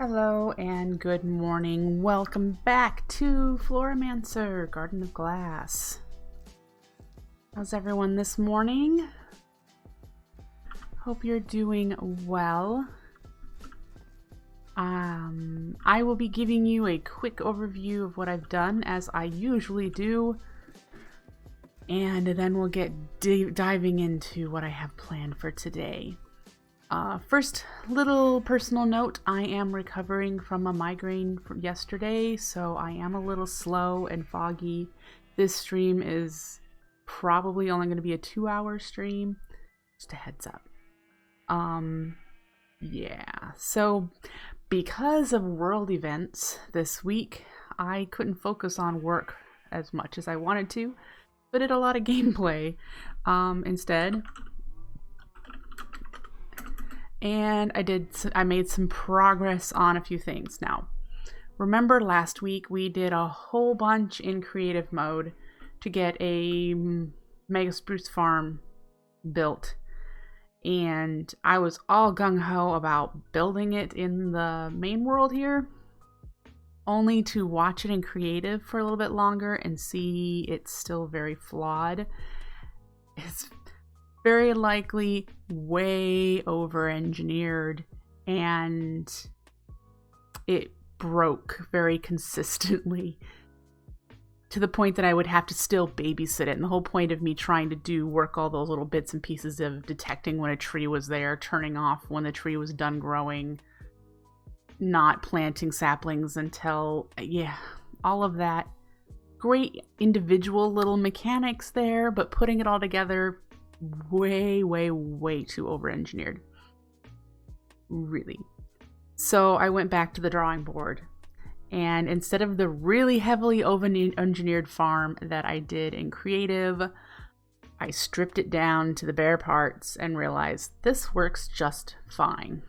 Hello and good morning. Welcome back to Floramancer, Garden of Glass. How's everyone this morning? Hope you're doing well. I will be giving you a quick overview of what I've done, as I usually do, and then we'll get diving into what I have planned for today. First, little personal note, I am recovering from a migraine from yesterday, so I am a little slow and foggy. This stream is probably only going to be a 2-hour stream, just a heads up. Yeah, so because of world events this week, I couldn't focus on work as much as I wanted to, but did a lot of gameplay instead. And I made some progress on a few things. Now, remember last week we did a whole bunch in creative mode to get a mega spruce farm built. And I was all gung-ho about building it in the main world here, only to watch it in creative for a little bit longer and see it's still very flawed. It's very likely way over-engineered, and it broke very consistently to the point that I would have to still babysit it. And the whole point of me trying to work all those little bits and pieces of detecting when a tree was there, turning off when the tree was done growing, not planting saplings until, yeah, all of that. Great individual little mechanics there, but putting it all together, way too over-engineered. Really. So I went back to the drawing board, and instead of the really heavily over-engineered farm that I did in creative, I stripped it down to the bare parts and realized this works just fine.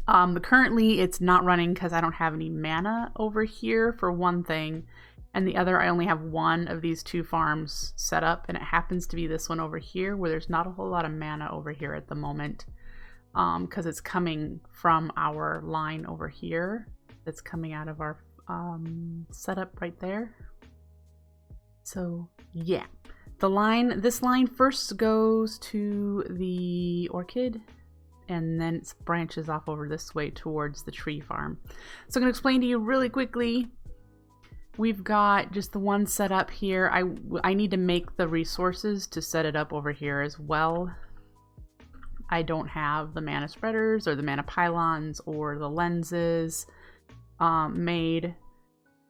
Currently it's not running because I don't have any mana over here, for one thing. And the other, I only have one of these two farms set up, and it happens to be this one over here, where there's not a whole lot of mana over here at the moment, because it's coming from our line over here that's coming out of our setup right there. So yeah, this line first goes to the orchid, and then it branches off over this way towards the tree farm. So I'm going to explain to you really quickly. We've got just the one set up here. I need to make the resources to set it up over here as well. I don't have the mana spreaders or the mana pylons or the lenses made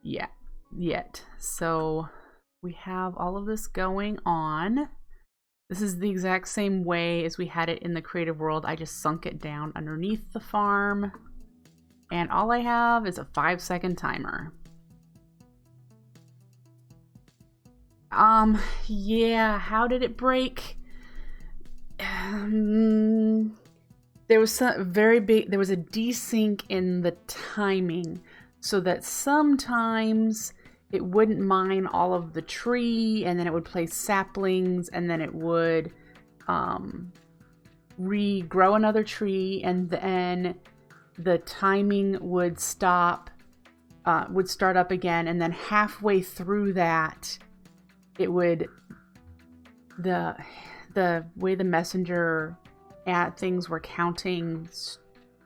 yet. So we have all of this going on. This is the exact same way as we had it in the creative world. I just sunk it down underneath the farm, and all I have is a 5-second timer. Yeah, how did it break? There was a desync in the timing, so that sometimes it wouldn't mine all of the tree, and then it would place saplings, and then it would regrow another tree, and then the timing would start up again, and then halfway through that, it would, the way the messenger things were counting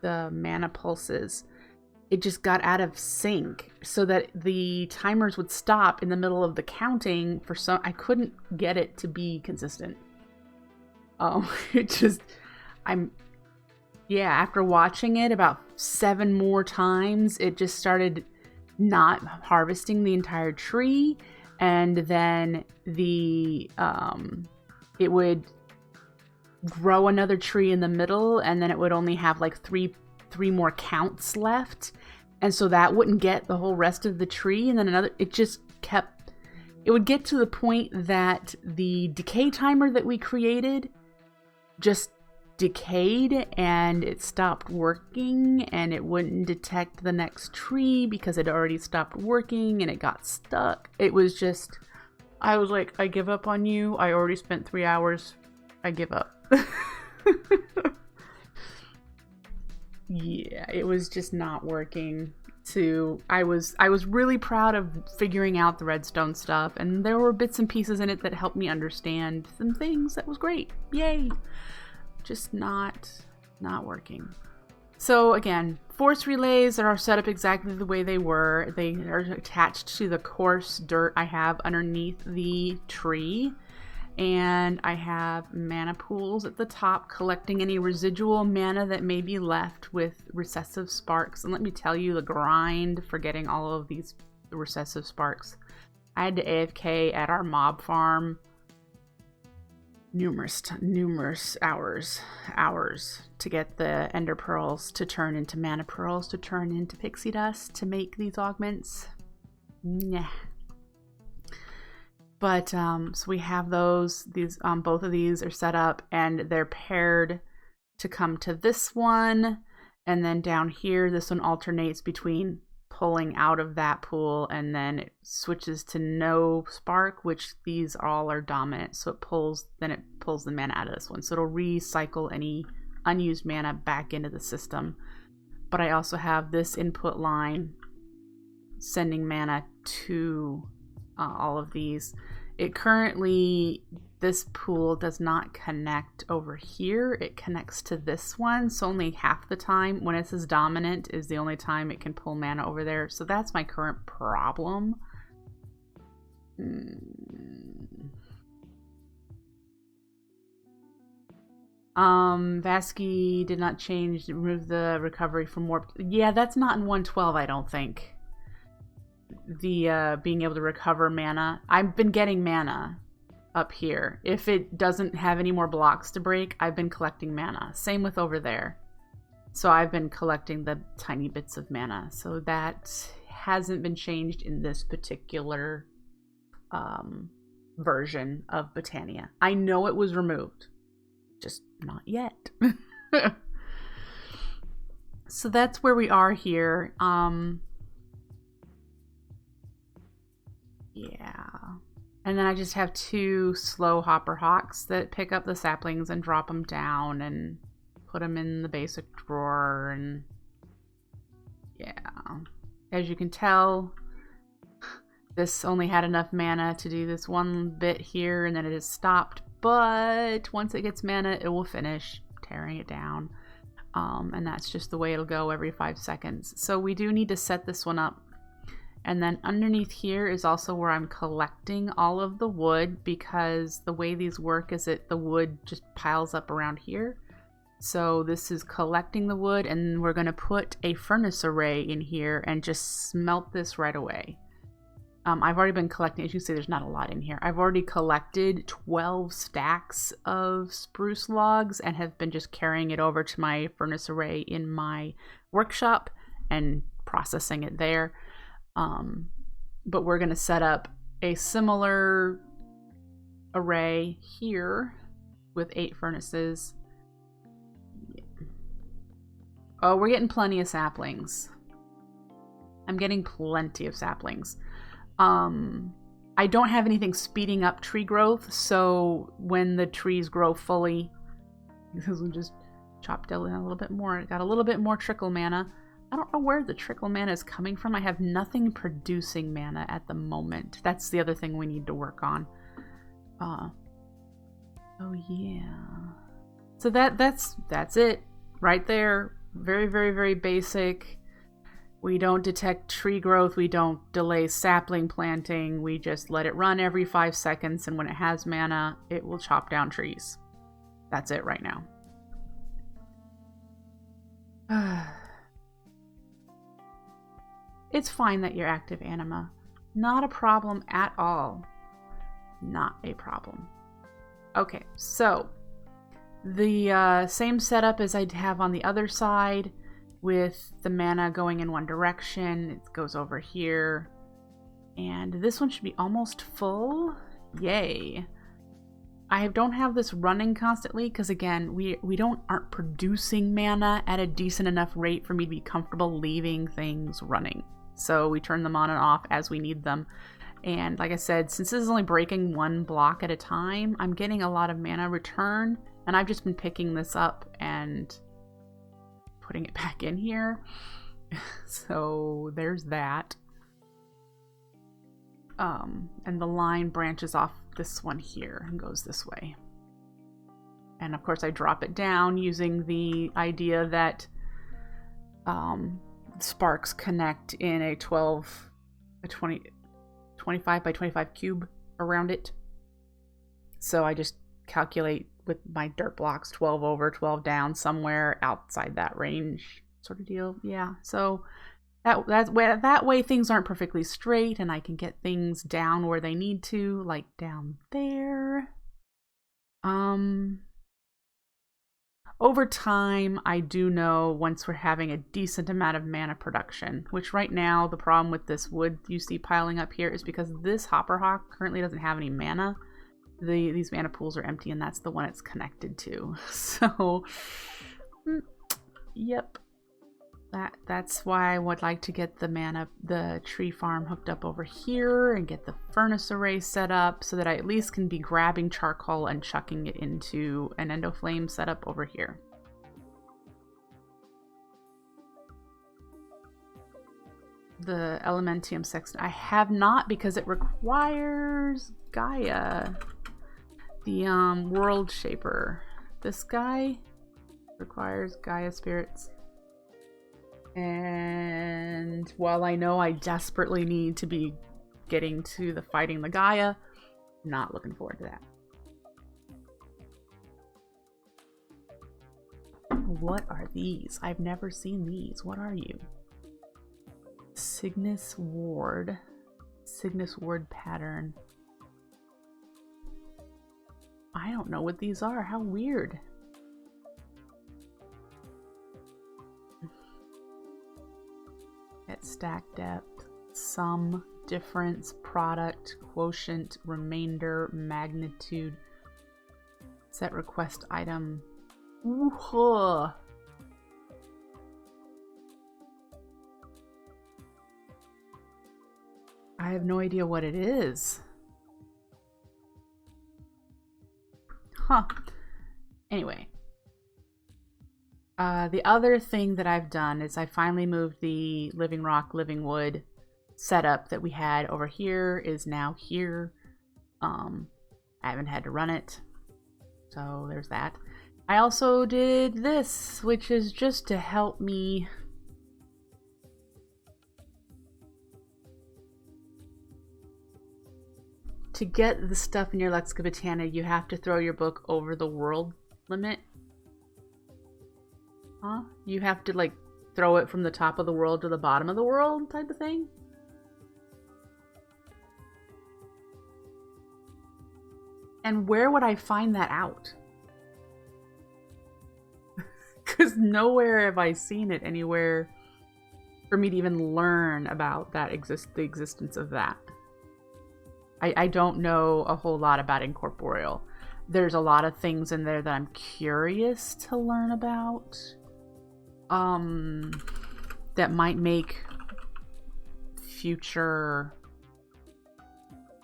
the mana pulses, it just got out of sync, so that the timers would stop in the middle of the counting I couldn't get it to be consistent. After watching it about 7 more times, it just started not harvesting the entire tree. And then it would grow another tree in the middle, and then it would only have like three more counts left, and so that wouldn't get the whole rest of the tree. And then it would get to the point that the decay timer that we created just decayed, and it stopped working, and it wouldn't detect the next tree because it already stopped working, and it got stuck. It was just, I was like, I give up on you. I already spent 3 hours. I give up. yeah, it was just not working. I was really proud of figuring out the redstone stuff, and there were bits and pieces in it that helped me understand some things. That was great. Yay. Just not working. So again, force relays are set up exactly the way they were. They are attached to the coarse dirt I have underneath the tree. And I have mana pools at the top, collecting any residual mana that may be left with recessive sparks. And let me tell you, the grind for getting all of these recessive sparks. I had to AFK at our mob farm numerous hours to get the ender pearls to turn into mana pearls, to turn into pixie dust, to make these augments. Nah. But so we have those. These both of these are set up, and they're paired to come to this one, and then down here this one alternates between pulling out of that pool, and then it switches to no spark, which these all are dominant. So it pulls the mana out of this one. So it'll recycle any unused mana back into the system. But I also have this input line sending mana to all of these. It currently, this pool does not connect over here. It connects to this one, so only half the time when it says dominant is the only time it can pull mana over there. So that's my current problem. Vasky did not change, remove the recovery from warp. Yeah, that's not in 112, I don't think. The being able to recover mana. I've been getting mana up here. If it doesn't have any more blocks to break, I've been collecting mana. Same with over there. So I've been collecting the tiny bits of mana. So that hasn't been changed in this particular version of Botania. I know it was removed, just not yet. So that's where we are here. Yeah. And then I just have 2 slow hopper hawks that pick up the saplings and drop them down and put them in the basic drawer. And yeah, as you can tell, this only had enough mana to do this one bit here, and then it has stopped. But once it gets mana, it will finish tearing it down. And that's just the way it'll go every 5 seconds. So we do need to set this one up. And then underneath here is also where I'm collecting all of the wood, because the way these work is that the wood just piles up around here. So this is collecting the wood, and we're going to put a furnace array in here and just smelt this right away. I've already been collecting, as you can see, there's not a lot in here. I've already collected 12 stacks of spruce logs and have been just carrying it over to my furnace array in my workshop and processing it there. But we're going to set up a similar array here with 8 furnaces. Oh, we're getting plenty of saplings. I'm getting plenty of saplings. I don't have anything speeding up tree growth, so when the trees grow fully, this will just chop down a little bit more. It got a little bit more trickle mana. I don't know where the trickle mana is coming from. I have nothing producing mana at the moment. That's the other thing we need to work on. Oh yeah. So that's it right there. Very, very, very basic. We don't detect tree growth. We don't delay sapling planting. We just let it run every 5 seconds, and when it has mana, it will chop down trees. That's it right now. It's fine that you're active, Anima. Not a problem at all. Not a problem. Okay, so the same setup as I'd have on the other side, with the mana going in one direction. It goes over here. And this one should be almost full. Yay. I don't have this running constantly because, again, we aren't producing mana at a decent enough rate for me to be comfortable leaving things running. So we turn them on and off as we need them. And like I said, since this is only breaking 1 block at a time, I'm getting a lot of mana return. And I've just been picking this up and putting it back in here. So there's that. And the line branches off this one here and goes this way. And of course I drop it down using the idea that sparks connect in a 25 by 25 cube around it. So I just calculate with my dirt blocks 12 over, 12 down, somewhere outside that range sort of deal. Yeah, so that way things aren't perfectly straight and I can get things down where they need to, like down there. Over time, I do know once we're having a decent amount of mana production, which right now the problem with this wood you see piling up here is because this Hopper Hawk currently doesn't have any mana. These mana pools are empty and that's the one it's connected to. So, yep. That's why I would like to get the tree farm hooked up over here and get the furnace array set up so that I at least can be grabbing charcoal and chucking it into an endoflame setup over here. The Elementium Sextant I have not because it requires Gaia, the World Shaper. This guy requires Gaia spirits. And while I know I desperately need to be getting to the fighting the Gaia, not looking forward to that. What are these? I've never seen these. What are you? Cygnus Ward. Cygnus Ward pattern. I don't know what these are. How weird. At stack depth, sum, difference, product, quotient, remainder, magnitude, set request item. Ooh-huh. I have no idea what it is. Huh. Anyway. The other thing that I've done is I finally moved the living rock, living wood setup that we had over here is now here. I haven't had to run it. So there's that. I also did this, which is just to help me to get the stuff in your Galactic Potato, you have to throw your book over the world limit. Huh? You have to like throw it from the top of the world to the bottom of the world type of thing? And where would I find that out? Because nowhere have I seen it anywhere for me to even learn about that the existence of that. I don't know a whole lot about incorporeal. There's a lot of things in there that I'm curious to learn about. That might make future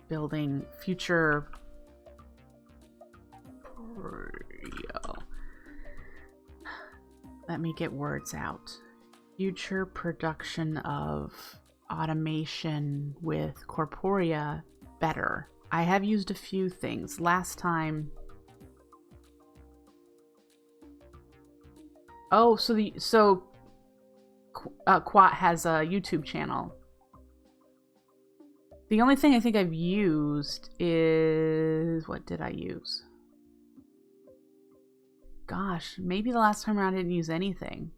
building, future let me get words out. Future production of automation with corporea better. I have used a few things. Last time. Oh, so Quat has a YouTube channel. The only thing I think I've used is, what did I use? Gosh, maybe the last time around I didn't use anything.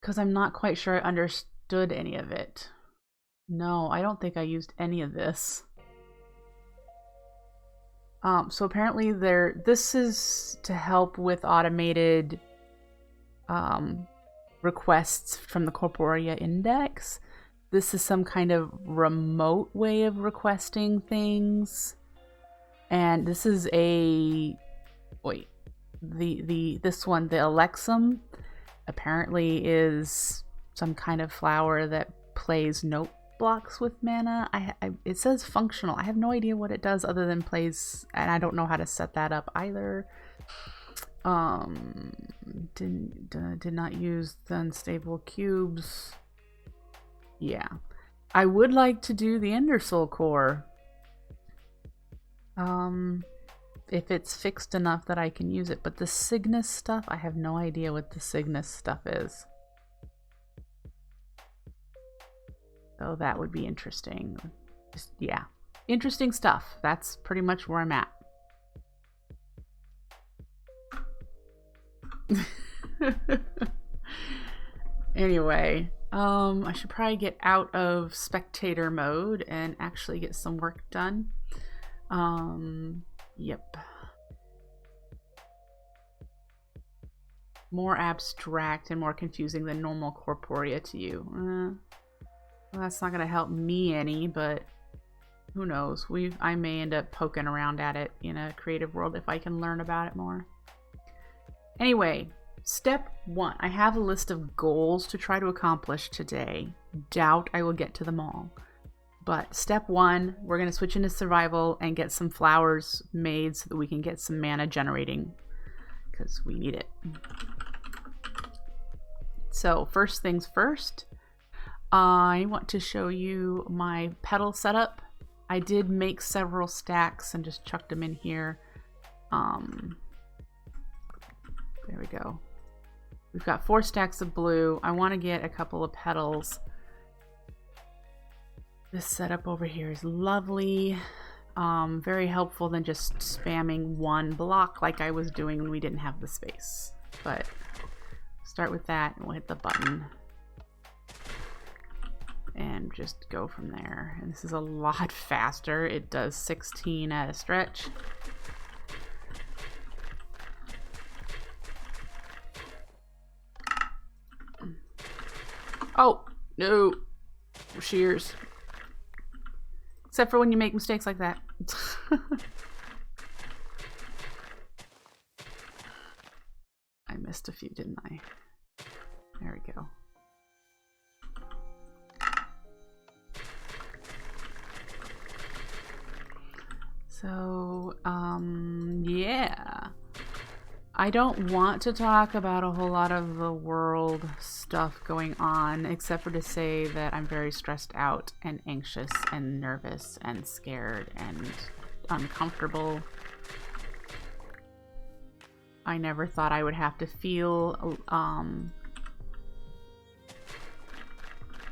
Because I'm not quite sure I understood any of it. No, I don't think I used any of this. So apparently this is to help with automated requests from the Corporea Index. This is some kind of remote way of requesting things. And this is a, wait, this one, the Alexum, apparently is some kind of flower that plays note blocks with mana. It says functional. I have no idea what it does other than plays, and I don't know how to set that up either. Did not use the unstable cubes. Yeah. I would like to do the Ender Soul core. If it's fixed enough that I can use it. But the Cygnus stuff, I have no idea what the Cygnus stuff is. So that would be interesting. Just, yeah. Interesting stuff. That's pretty much where I'm at. Anyway, I should probably get out of spectator mode and actually get some work done. Yep. More abstract and more confusing than normal corporea to you. Well, that's not gonna help me any, but who knows? I may end up poking around at it in a creative world if I can learn about it more. Anyway, step 1. I have a list of goals to try to accomplish today. Doubt I will get to them all. But step 1, we're going to switch into survival and get some flowers made so that we can get some mana generating, because we need it. So first things first, I want to show you my petal setup. I did make several stacks and just chucked them in here. There we go. We've got 4 stacks of blue. I want to get a couple of petals. This setup over here is lovely. Very helpful than just spamming one block like I was doing when we didn't have the space. But start with that and we'll hit the button. And just go from there. And this is a lot faster. It does 16 at a stretch. Oh, no. Shears. Except for when you make mistakes like that. I missed a few, didn't I? There we go. So, yeah. I don't want to talk about a whole lot of the world stuff going on, except for to say that I'm very stressed out and anxious and nervous and scared and uncomfortable. I never thought I would have to feel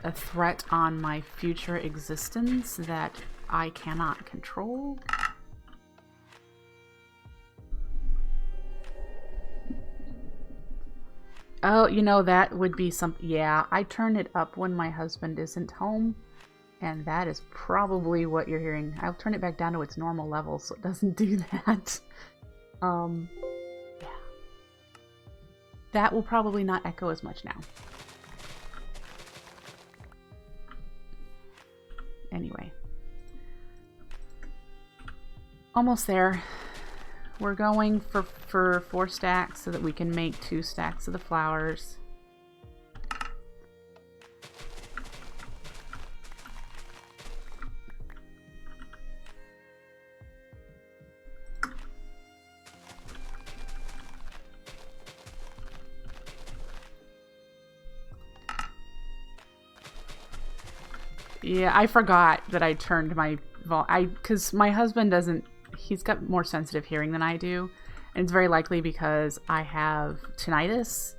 a threat on my future existence that I cannot control. Oh, you know, that would be something. Yeah, I turn it up when my husband isn't home, and that is probably what you're hearing. I'll turn it back down to its normal level so it doesn't do that. Yeah. That will probably not echo as much now. Anyway. Almost there. We're going for 4 stacks so that we can make 2 stacks of the flowers. Yeah, I forgot that I turned my because my husband doesn't. He's got more sensitive hearing than I do, and it's very likely because I have tinnitus.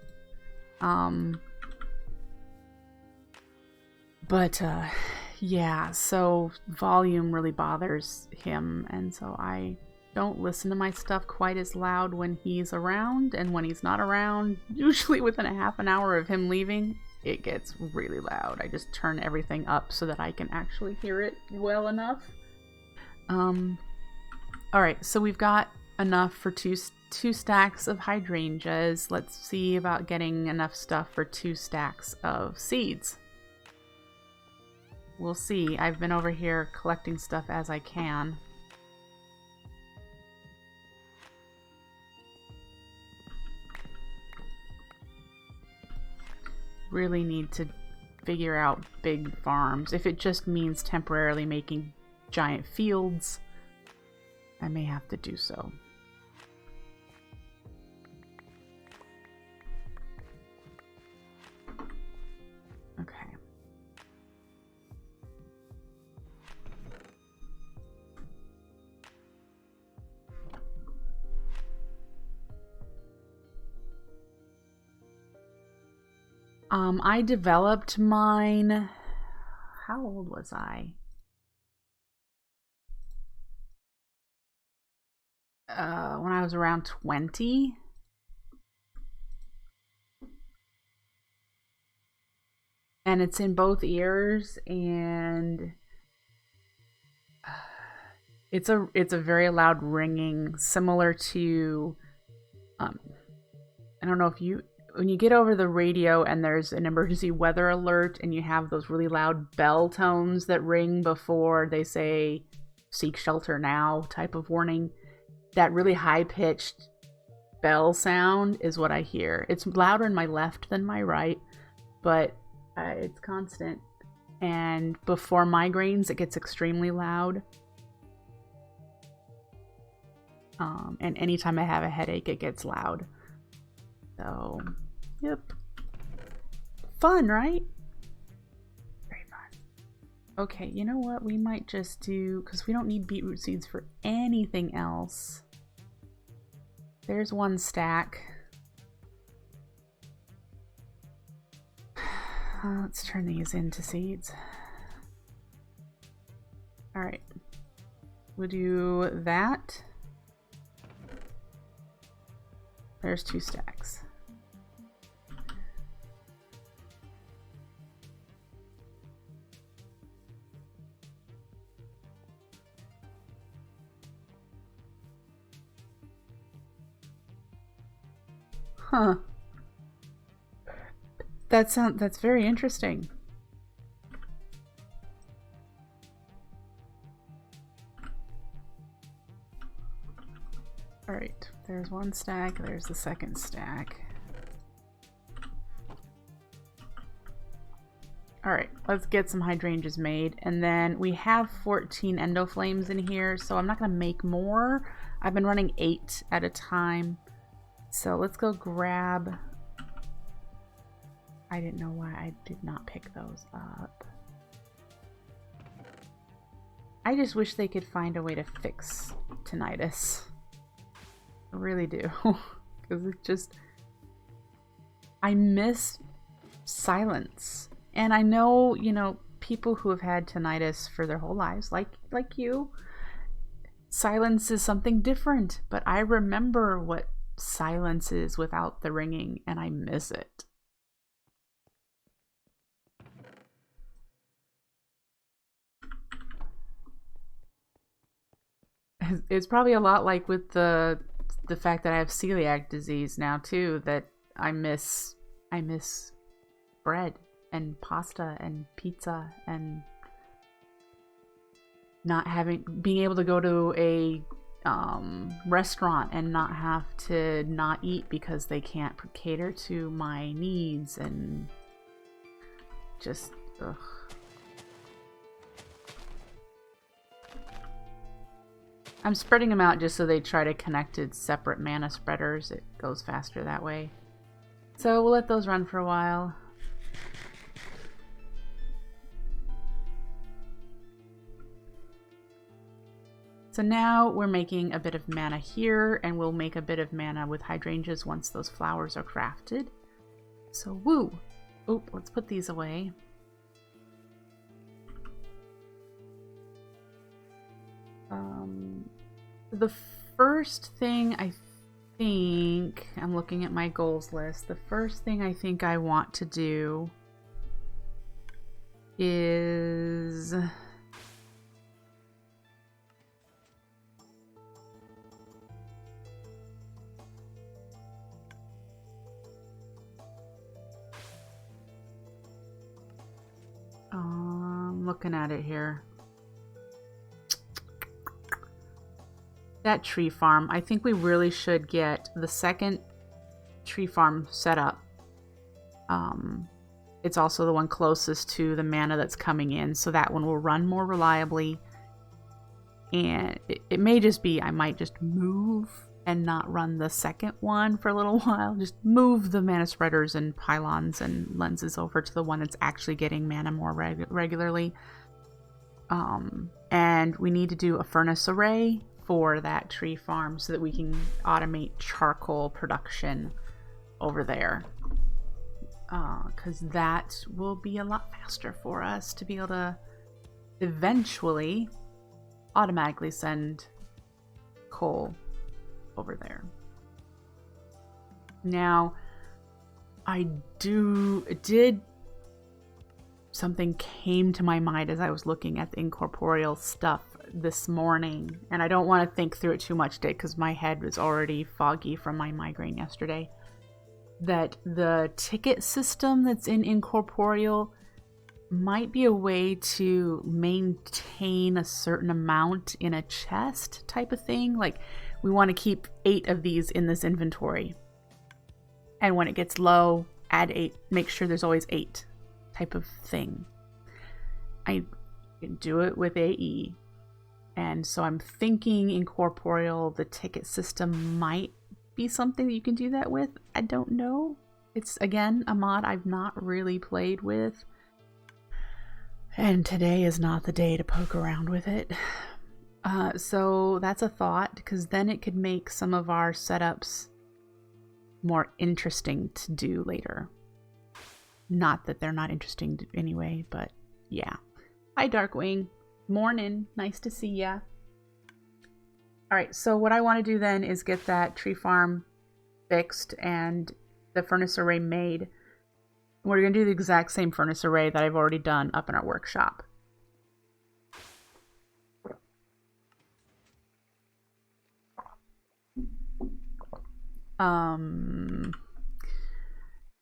Yeah, so volume really bothers him, and so I don't listen to my stuff quite as loud when he's around, and when he's not around, usually within a half an hour of him leaving, it gets really loud. I just turn everything up so that I can actually hear it well enough. Alright, so we've got enough for two stacks of hydrangeas. Let's see about getting enough stuff for 2 stacks of seeds. We'll see. I've been over here collecting stuff as I can. Really need to figure out big farms. If it just means temporarily making giant fields, I may have to do so. I developed mine. How old was I? When I was around 20. And it's in both ears, and it's a very loud ringing, similar to I don't know if you, when you get over the radio and there's an emergency weather alert and you have those really loud bell tones that ring before they say seek shelter now type of warning, that really high-pitched bell sound is what I hear. It's louder in my left than my right, but it's constant. And before migraines, it gets extremely loud. And anytime I have a headache, it gets loud. So, yep. Fun, right? Very fun. Okay, you know what? We might just do, because we don't need beetroot seeds for anything else. There's one stack. Let's turn these into seeds. Alright. We'll do that. There's 2 stacks. Huh. That's very interesting. All right, there's one stack, there's the second stack. All right, let's get some hydrangeas made, and then we have 14 endoflames in here, so I'm not gonna make more. I've been running 8 at a time. So let's go grab, I didn't know why I did not pick those up. I just wish they could find a way to fix tinnitus. I really do. Because it just, I miss silence. And I know, you know, people who have had tinnitus for their whole lives, like you, silence is something different. But I remember what silence is without the ringing, and I miss it. It's probably a lot like with the fact that I have celiac disease now too, that I miss bread and pasta and pizza and not being able to go to a restaurant and not have to not eat because they can't cater to my needs, and just ugh. I'm spreading them out just so they try to connect to separate mana spreaders. It goes faster that way. So we'll let those run for a while. So now we're making a bit of mana here, and we'll make a bit of mana with hydrangeas once those flowers are crafted. So woo! Oop, let's put these away. The first thing I think, I'm looking at my goals list, the first thing I think I want to do is looking at it here. That tree farm. I think we really should get the second tree farm set up. It's also the one closest to the mana that's coming in, so that one will run more reliably. And it may just be I might just move and not run the second one for a little while. Just move the mana spreaders and pylons and lenses over to the one that's actually getting mana more regularly. And we need to do a furnace array for that tree farm so that we can automate charcoal production over there. because that will be a lot faster for us to be able to eventually automatically send coal over there. Now, something came to my mind as I was looking at the incorporeal stuff this morning, and I don't want to think through it too much today because my head was already foggy from my migraine yesterday, that the ticket system that's in incorporeal might be a way to maintain a certain amount in a chest type of thing. Like, we want to keep 8 of these in this inventory, and when it gets low, add 8, make sure there's always 8 type of thing. I can do it with AE, and so I'm thinking incorporeal, the ticket system might be something that you can do that with. I don't know. It's, again, a mod I've not really played with, and today is not the day to poke around with it. So that's a thought, because then it could make some of our setups more interesting to do later. Not that they're not interesting anyway, but yeah. Hi, Darkwing. Morning. Nice to see ya. Alright, so what I want to do then is get that tree farm fixed and the furnace array made. We're going to do the exact same furnace array that I've already done up in our workshop.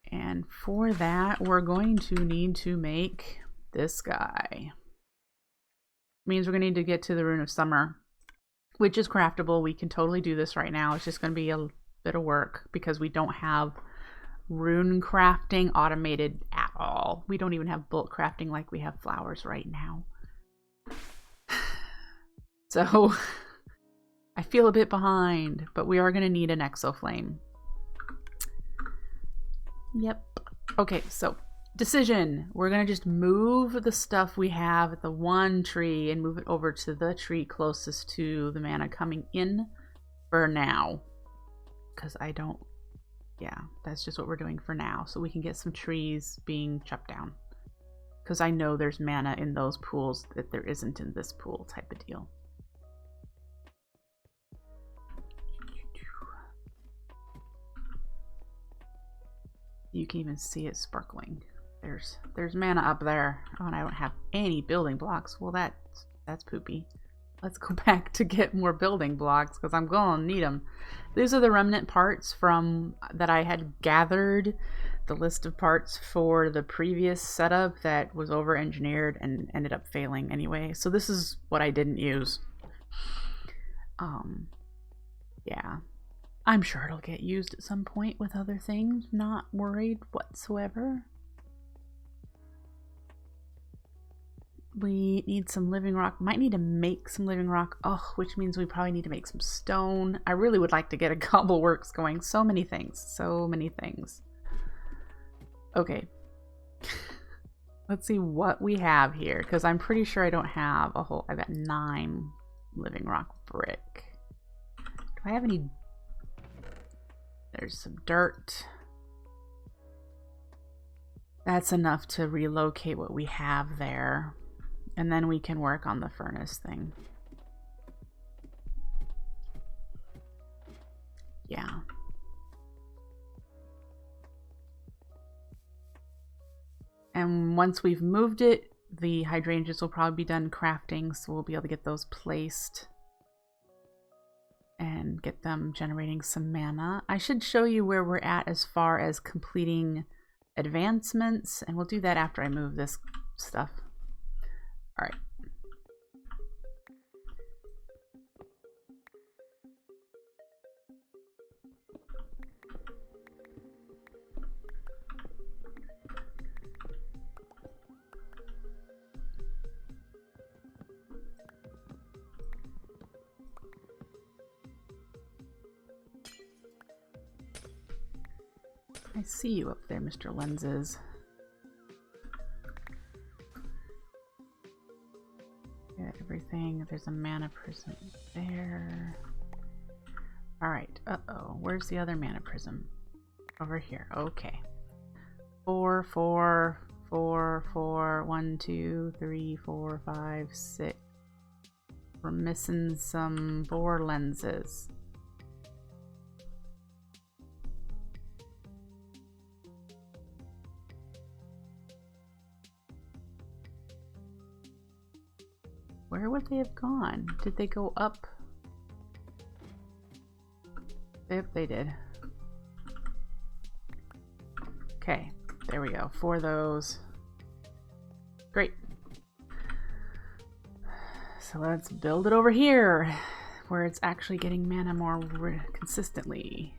And for that, we're going to need to make this guy. Means we're going to need to get to the Rune of Summer, which is craftable. We can totally do this right now. It's just going to be a bit of work because we don't have rune crafting automated at all. We don't even have bulk crafting like we have flowers right now. So I feel a bit behind, but we are going to need an exoflame. Yep. Okay, so decision. We're going to just move the stuff we have at the one tree and move it over to the tree closest to the mana coming in for now. Because yeah, that's just what we're doing for now. So we can get some trees being chopped down. Because I know there's mana in those pools that there isn't in this pool type of deal. You can even see it sparkling. There's mana up there. Oh, and I don't have any building blocks. Well, that's poopy. Let's go back to get more building blocks because I'm gonna need them. These are the remnant parts from that I had gathered. The list of parts for the previous setup that was over engineered and ended up failing anyway. So this is what I didn't use. Yeah. I'm sure it'll get used at some point with other things. Not worried whatsoever. We need some living rock. Might need to make some living rock. Oh, which means we probably need to make some stone. I really would like to get a cobbleworks going. So many things. So many things. Okay. Let's see what we have here. Because I'm pretty sure I don't have a whole... I've got 9 living rock brick. Do I have any... There's some dirt. That's enough to relocate what we have there. And then we can work on the furnace thing. Yeah. And once we've moved it, the hydrangeas will probably be done crafting, so we'll be able to get those placed and get them generating some mana. I should show you where we're at as far as completing advancements, and we'll do that after I move this stuff. All right. I see you up there, Mr. Lenses. Get everything. There's a mana prism there. Alright. Uh-oh. Where's the other mana prism? Over here. Okay. 4, 4, 4, 4, 1, 2, 3, 4, 5, 6. We're missing some bore lenses. Where would they have gone? Did they go up? Yep, they did. Okay, there we go. 4 of those. Great. So let's build it over here, where it's actually getting mana more consistently.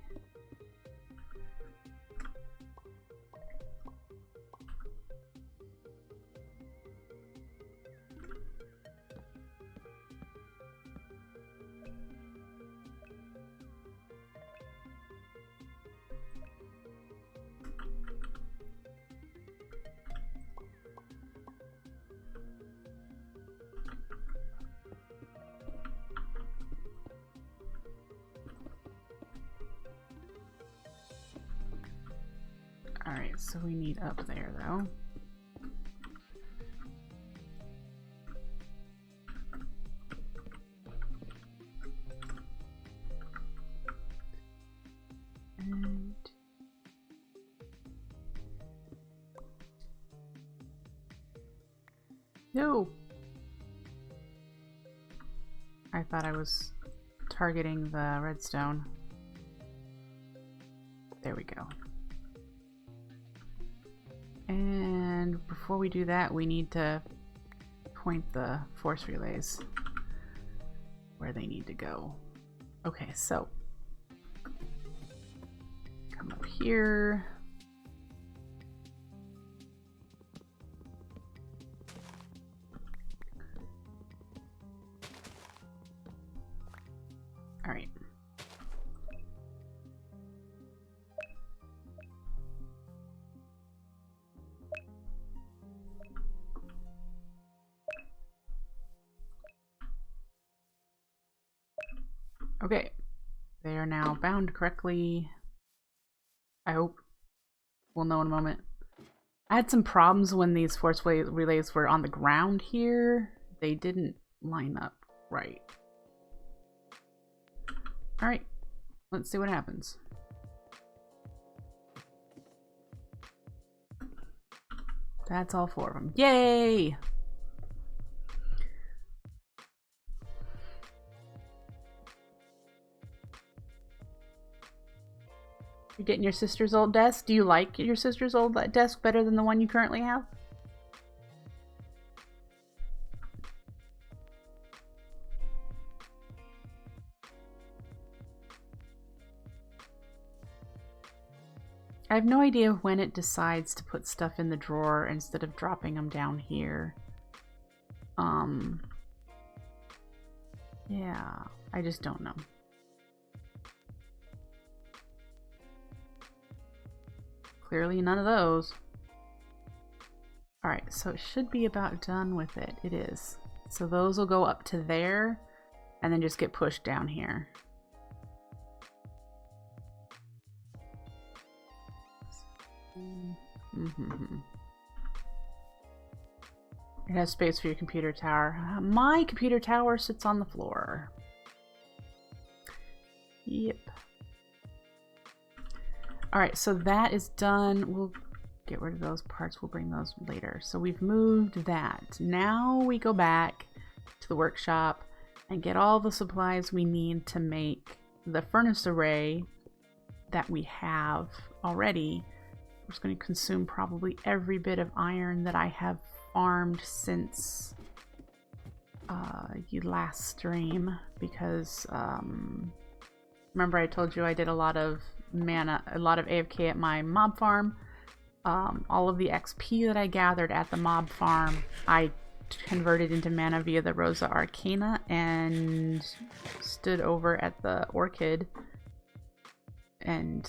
Alright, so we need up there though. And no! I thought I was targeting the redstone. There we go. And before we do that, we need to point the force relays where they need to go. Okay, so come up here. All right. Okay, they are now bound correctly. I hope. We'll know in a moment. I had some problems when these force relays were on the ground here. They didn't line up right. Alright, let's see what happens. That's all 4 of them. Yay! You're getting your sister's old desk? Do you like your sister's old desk better than the one you currently have? I have no idea when it decides to put stuff in the drawer instead of dropping them down here. Yeah, I just don't know. Clearly none of those. Alright, so it should be about done with it. It is. So those will go up to there and then just get pushed down here. It has space for your computer tower. My computer tower sits on the floor. Yep. Alright, so that is done. We'll get rid of those parts. We'll bring those later. So we've moved that. Now we go back to the workshop and get all the supplies we need to make the furnace array that we have already. We're just going to consume probably every bit of iron that I have farmed since you last stream, because remember I told you I did a lot of AFK at my mob farm. All of the XP that I gathered at the mob farm I converted into mana via the Rosa Arcana and stood over at the Orchid, and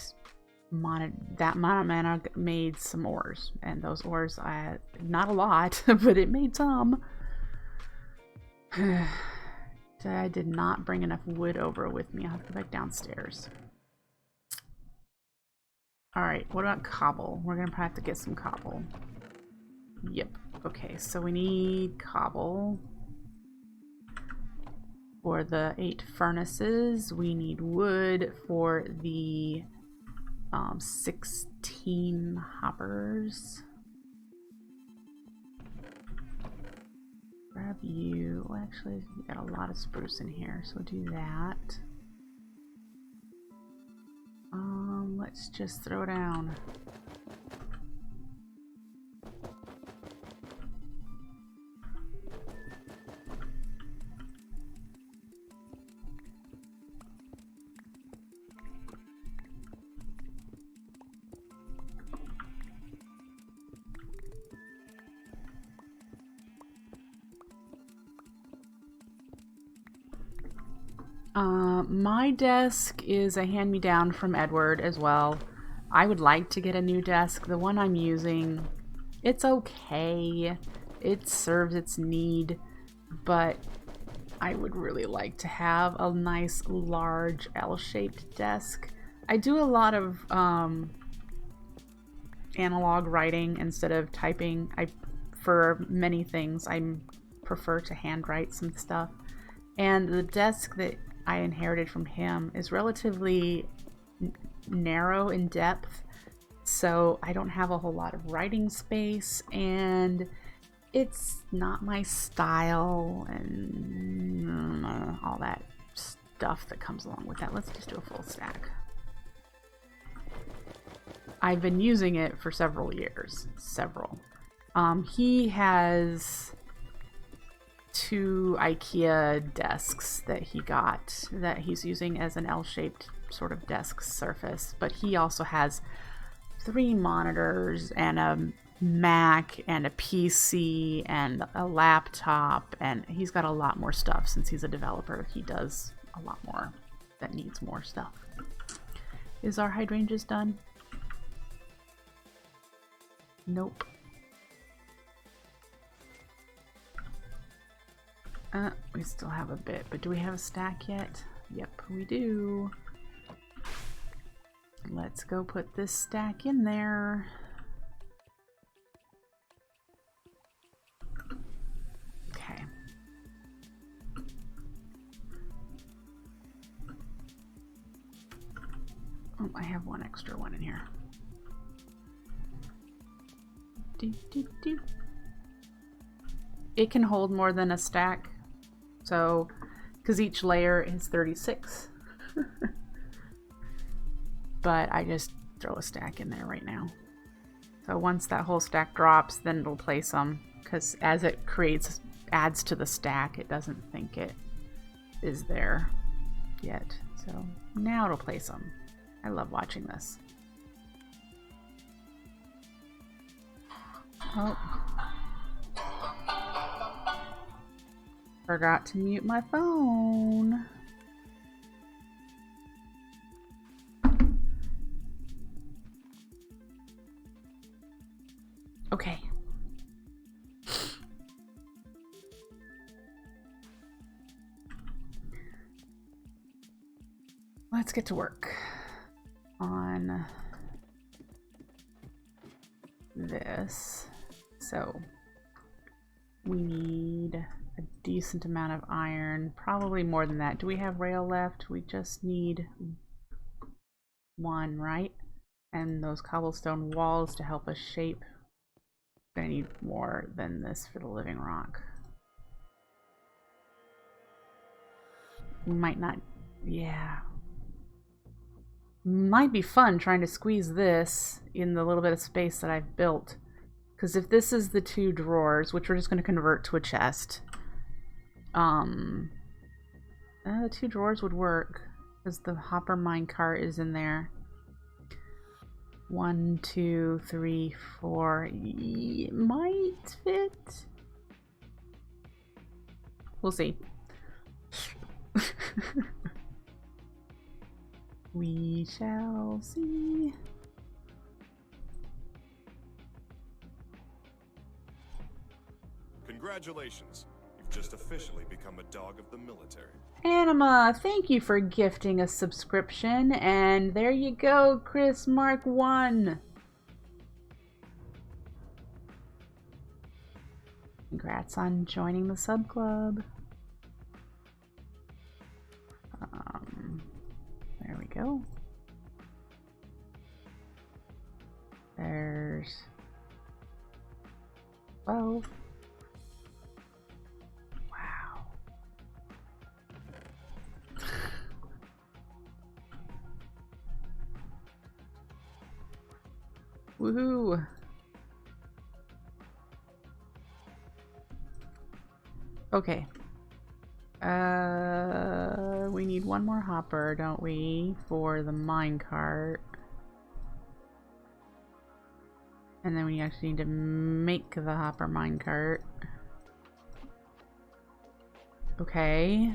that amount of mana made some ores, and those ores, not a lot, but it made some. I did not bring enough wood over with me. I'll have to go back downstairs. Alright, what about cobble? We're gonna probably have to get some cobble. Yep. Okay, so we need cobble. For the 8 furnaces, we need wood for the 16 hoppers. Grab you. Well, actually, we got a lot of spruce in here, so we'll do that. Let's just throw down. My desk is a hand-me-down from Edward as well. I would like to get a new desk. The one I'm using, it's okay. It serves its need, but I would really like to have a nice, large, L-shaped desk. I do a lot of analog writing instead of typing. For many things, I prefer to handwrite some stuff. And the desk that I inherited from him is relatively narrow in depth, so I don't have a whole lot of writing space, and it's not my style and all that stuff that comes along with that. Let's just do a full stack. I've been using it for several years. He has 2 IKEA desks that he got that he's using as an L-shaped sort of desk surface, but he also has 3 monitors and a Mac and a PC and a laptop, and he's got a lot more stuff. Since he's a developer, he does a lot more that needs more stuff. Is our hydrangeas done? Nope. We still have a bit, but do we have a stack yet? Yep, we do. Let's go put this stack in there. Okay. Oh, I have 1 extra one in here. It can hold more than a stack. So, because each layer is 36. But I just throw a stack in there right now. So once that whole stack drops, then it'll place them. Because as it adds to the stack, it doesn't think it is there yet. So now it'll place them. I love watching this. Oh. Forgot to mute my phone. Okay. Let's get to work on this. So we need a decent amount of iron, probably more than that. Do we have rail left? We just need 1, right? And those cobblestone walls to help us shape. We're gonna need more than this for the living rock. We might not, yeah. Might be fun trying to squeeze this in the little bit of space that I've built. Because if this is the 2 drawers, which we're just going to convert to a chest, the 2 drawers would work because the hopper minecart is in there. 1, 2, 3, 4. It might fit. We'll see. We shall see. Congratulations. You've You've just officially become a dog of the military. Anima, thank you for gifting a subscription, and there you go, Chris Mark 1. Congrats on joining the sub club. There we go. There's 12. Wow. Woohoo! Okay. We need one more hopper, don't we, for the minecart. And then we actually need to make the hopper minecart. Okay.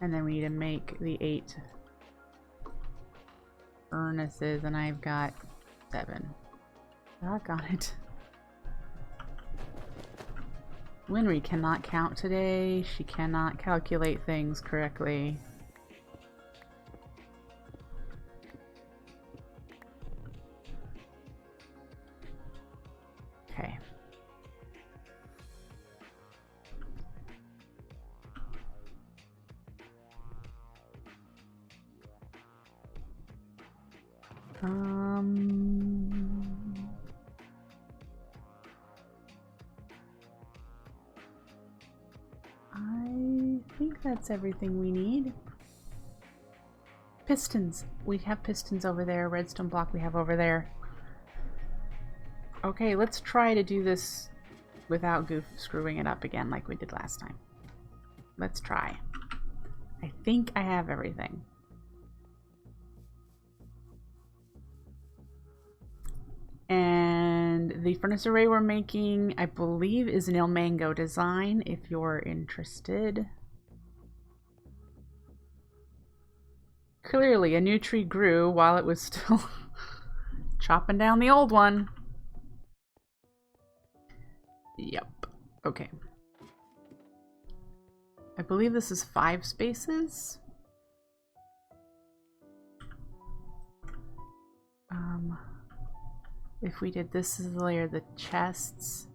And then we need to make the 8 furnaces, and I've got 7. Doggone it. Winry cannot count today. She cannot calculate things correctly. Okay. I think that's everything we need. Pistons. We have pistons over there. Redstone block we have over there. Okay, let's try to do this without screwing it up again like we did last time. Let's try. I think I have everything. And the furnace array we're making, I believe, is an Il Mango design, if you're interested. Clearly, a new tree grew while it was still chopping down the old one. Yep. Okay. I believe this is 5 spaces. If we did this is the layer, the chests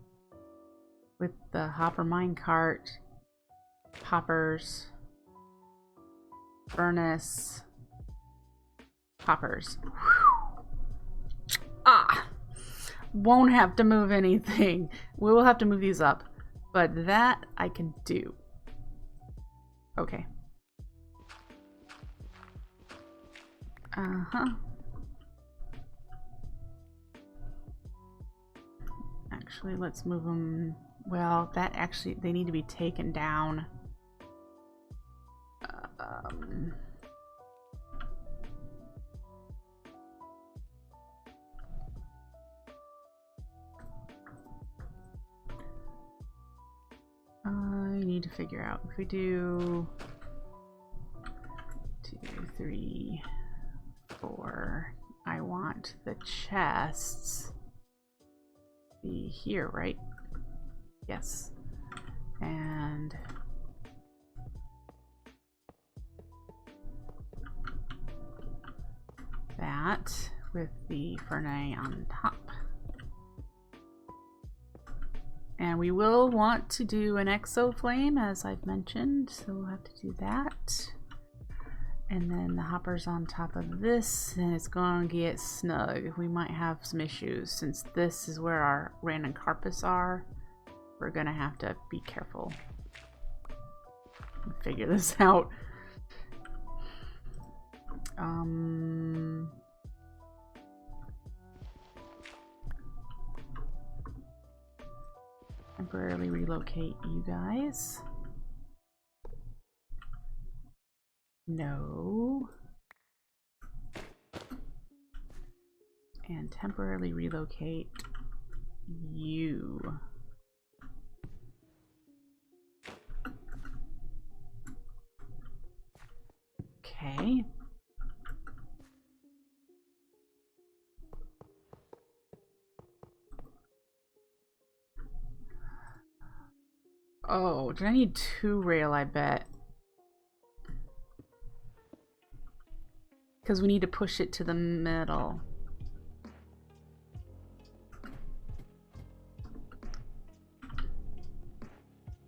with the hopper minecart, hoppers, furnace, hoppers. Whew. Ah! Won't have to move anything. We will have to move these up, but that I can do. Okay. Actually, let's move them. Well, that actually, they need to be taken down. I need to figure out if we do 2, 3, 4. I want the chests be here, right? Yes. And that with the furnace on top. And we will want to do an exo flame, as I've mentioned, so we'll have to do that. And then the hopper's on top of this, and it's going to get snug. We might have some issues since this is where our random carpets are. We're going to have to be careful and figure this out. Temporarily relocate you guys. No. And temporarily relocate you. Okay. Oh, do I need 2 rail, I bet? Because we need to push it to the middle.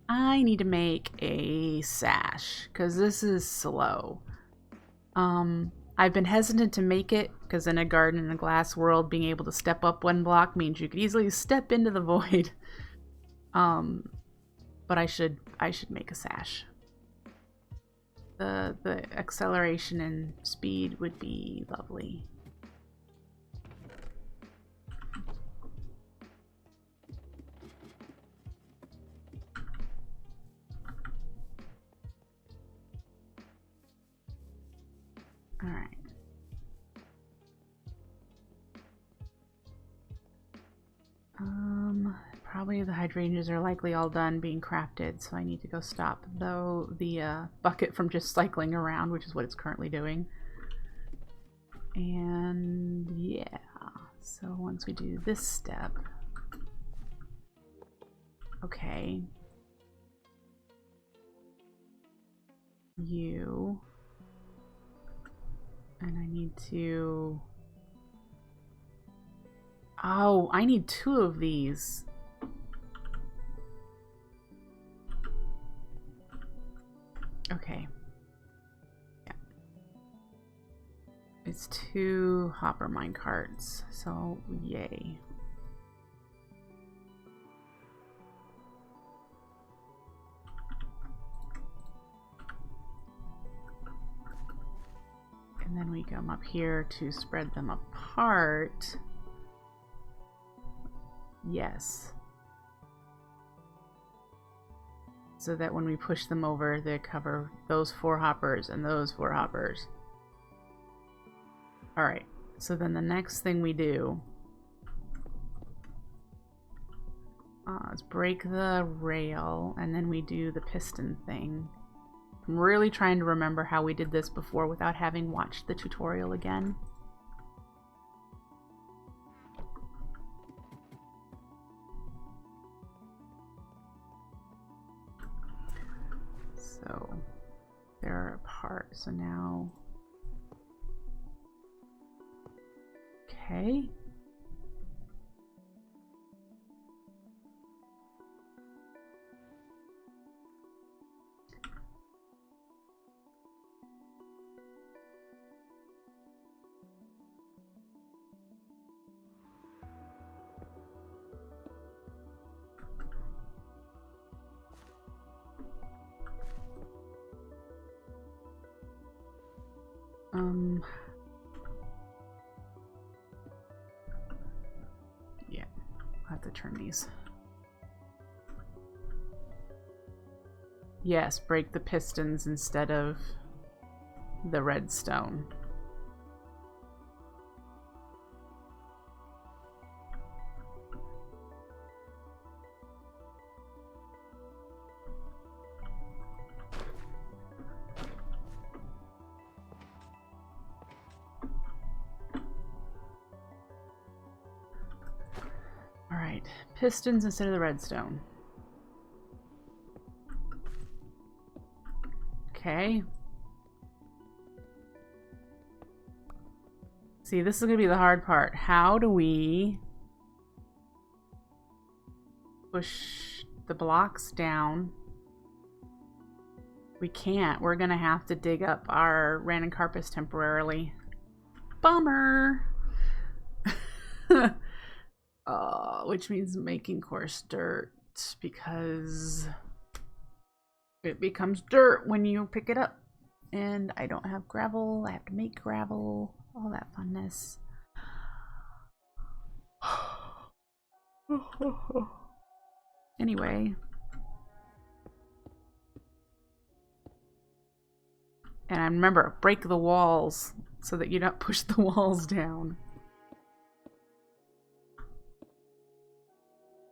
I need to make a sash because this is slow. I've been hesitant to make it because in a garden in a glass world, being able to step up 1 block means you could easily step into the void. But I should make a sash. The acceleration and speed would be lovely. All right. Probably the hydrangeas are likely all done being crafted, so I need to go stop though the bucket from just cycling around, which is what it's currently doing. And yeah, so once we do this step, okay, you, and I need to, oh, I need 2 of these. Okay. Yeah. It's 2 hopper mine carts, so yay. And then we come up here to spread them apart. Yes. So that when we push them over, they cover those 4 hoppers and those 4 hoppers. Alright, so then the next thing we do is break the rail, and then we do the piston thing. I'm really trying to remember how we did this before without having watched the tutorial again. So they're apart, so now, okay. Yeah, I'll have to turn these. Yes, break the pistons instead of the redstone. Alright, pistons instead of the redstone. Okay. See, this is going to be the hard part. How do we push the blocks down? We can't. We're going to have to dig up our random carpus temporarily. Bummer! Which means making coarse dirt, because it becomes dirt when you pick it up. And I don't have gravel. I have to make gravel. All that funness. Anyway. And I remember, break the walls so that you don't push the walls down.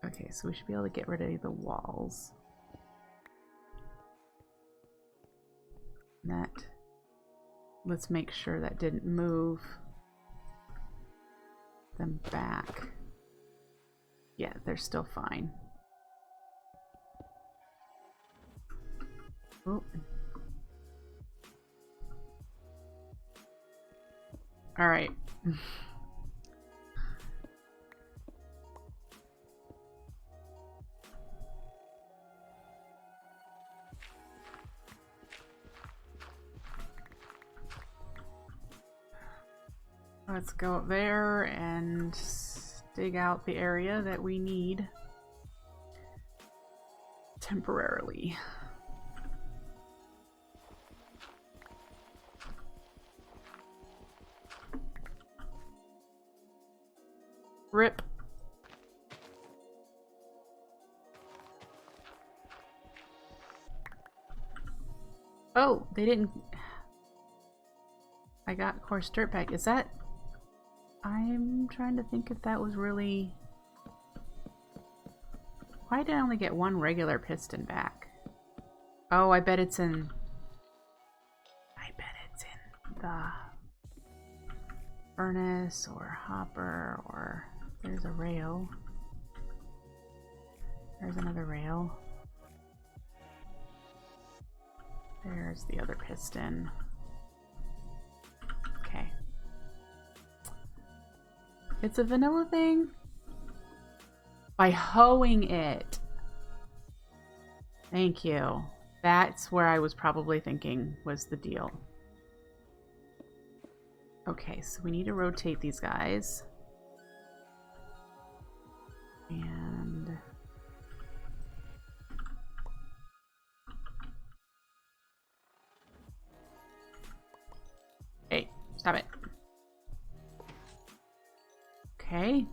Okay, so we should be able to get rid of the walls. That, let's make sure that didn't move them back. Yeah, they're still fine. Oh. All right. Let's go up there and dig out the area that we need temporarily. Rip. Oh, they didn't. I got coarse dirt back. Is that? I'm trying to think if that was really. Why did I only get one regular piston back? Oh, I bet it's in. I bet it's in the furnace or hopper, or there's a rail. There's another rail. There's the other piston. Okay. It's a vanilla thing? By hoeing it. Thank you. That's where I was probably thinking was the deal. Okay, so we need to rotate these guys. And... hey, stop it. Okay.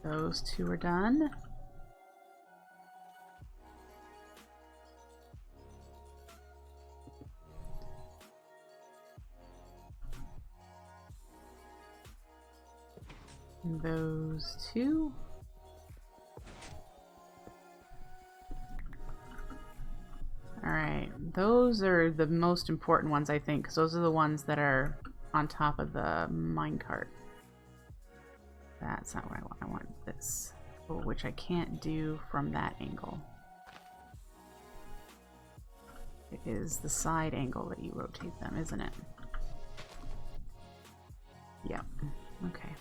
Those two are done. And those two. Alright, those are the most important ones, I think, because those are the ones that are on top of the minecart. That's not what I want. I want this, which I can't do from that angle. It is the side angle that you rotate them, isn't it? Yep. Okay.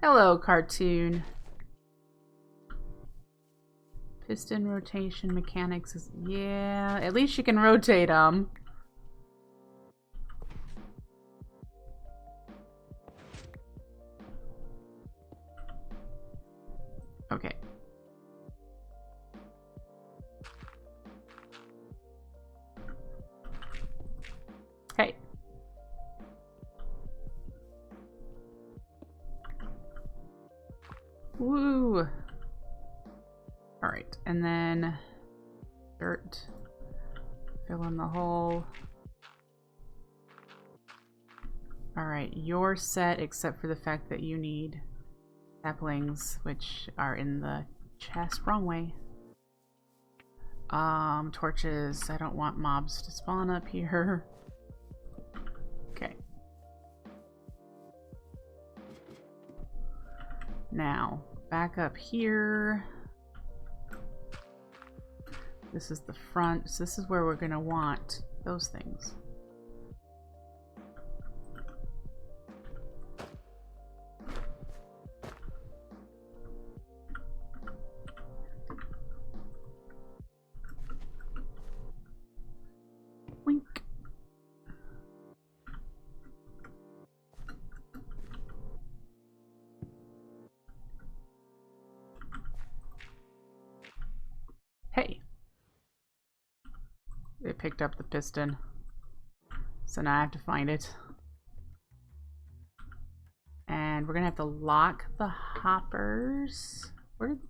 Hello, cartoon. Piston rotation mechanics is... yeah, at least you can rotate them. Okay. Hey. Woo! Alright, and then dirt. Fill in the hole. Alright, you're set except for the fact that you need saplings, which are in the chest. Wrong way. Torches. I don't want mobs to spawn up here. Okay. Now, back up here. This is the front, so this is where we're gonna want those things. Wink. Hey. It picked up the piston. So now I have to find it. And we're gonna have to lock the hoppers. Where did...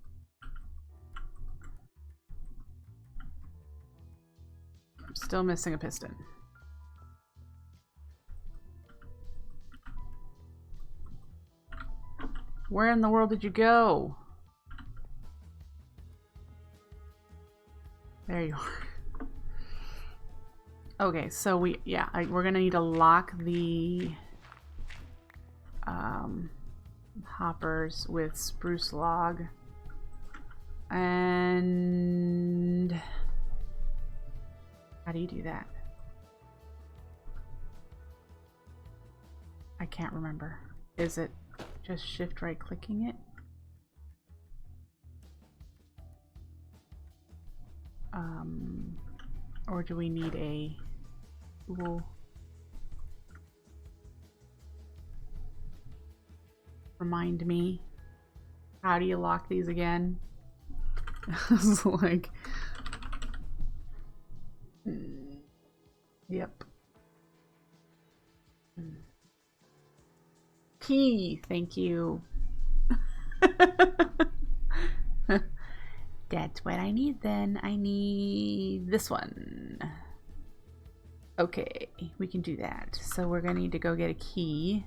I'm still missing a piston. Where in the world did you go? There you are. Okay, so we're gonna need to lock the hoppers with spruce log. And how do you do that? I can't remember. Is it just shift right clicking it? Or do we need a tool? Remind me. How do you lock these again? It's like, yep. Key, thank you. That's what I need then. I need this one. Okay, we can do that. So we're gonna need to go get a key.